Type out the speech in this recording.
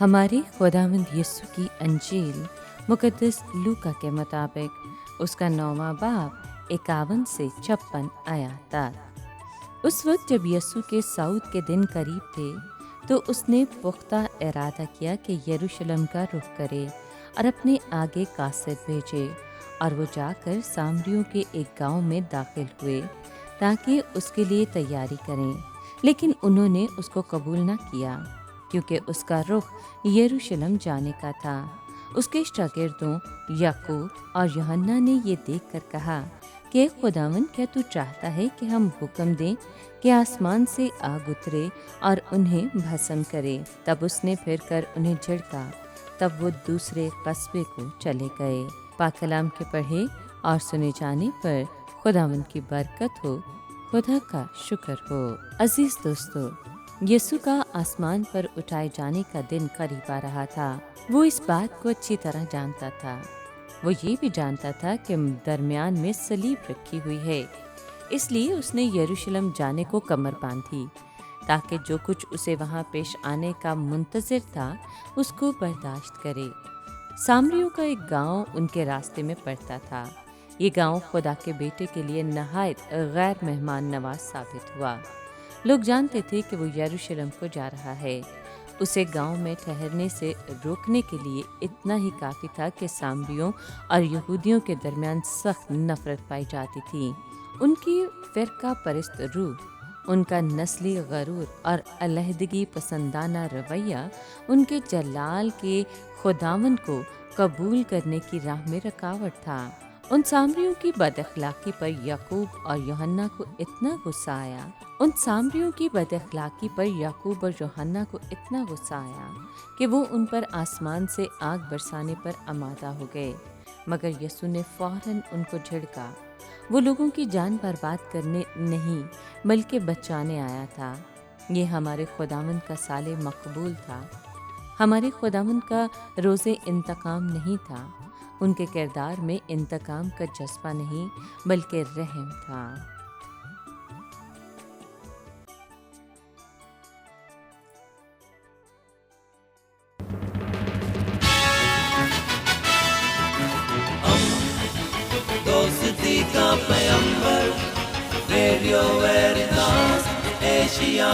ہمارے خداوند یسوع کی انجیل مقدس لوکا کے مطابق اس کا 9واں باب 51 سے 56 آیات۔ اس وقت جب یسوع کے صعود کے دن قریب تھے تو اس نے پختہ ارادہ کیا کہ یروشلم کا رخ کرے اور اپنے آگے قاصد بھیجے، اور وہ جا کر سامریوں کے ایک گاؤں میں داخل ہوئے تاکہ اس کے لیے تیاری کریں، لیکن انہوں نے اس کو قبول نہ کیا کیونکہ اس کا رخ یروشلم جانے کا تھا۔ اس کے شاگردوں یعقوب اور یوحنا نے یہ دیکھ کر کہا کہ خداوند، کیا تو چاہتا ہے کہ ہم حکم دیں کہ آسمان سے آگ اترے اور انہیں بھسم کرے؟ تب اس نے پھر کر انہیں جھڑکا، تب وہ دوسرے قصبے کو چلے گئے۔ پاک کلام کے پڑھے اور سنے جانے پر خداوند کی برکت ہو، خدا کا شکر ہو۔ عزیز دوستو، یسوع کا آسمان پر اٹھائے جانے کا دن قریب آ رہا تھا۔ وہ اس بات کو اچھی طرح جانتا تھا۔ وہ یہ بھی جانتا تھا کہ درمیان میں صلیب رکھی ہوئی ہے، اس لیے اس نے یروشلم جانے کو کمر باندھی تاکہ جو کچھ اسے وہاں پیش آنے کا منتظر تھا اس کو برداشت کرے۔ سامریوں کا ایک گاؤں ان کے راستے میں پڑتا تھا۔ یہ گاؤں خدا کے بیٹے کے لیے نہایت غیر مہمان نواز ثابت ہوا۔ لوگ جانتے تھے کہ وہ یروشلم کو جا رہا ہے۔ اسے گاؤں میں ٹھہرنے سے روکنے کے لیے اتنا ہی کافی تھا کہ سامریوں اور یہودیوں کے درمیان سخت نفرت پائی جاتی تھی۔ ان کی فرقہ پرست روح، ان کا نسلی غرور اور علیحدگی پسندانہ رویہ ان کے جلال کے خداوند کو قبول کرنے کی راہ میں رکاوٹ تھا۔ ان سامریوں کی بد اخلاقی پر یعقوب اور یوحنا کو اتنا غصہ آیا کہ وہ ان پر آسمان سے آگ برسانے پر آمادہ ہو گئے، مگر یسوع نے فوراً ان کو جھڑکا۔ وہ لوگوں کی جان برباد کرنے نہیں بلکہ بچانے آیا تھا۔ یہ ہمارے خداوند کا سال مقبول تھا۔ ہمارے خداوند کا روز انتقام نہیں تھا۔ ان کے کردار میں انتقام کا جذبہ نہیں بلکہ رحم تھا۔ دوستی کا پیمبر، ریڈیو ویریتاس ایشیا۔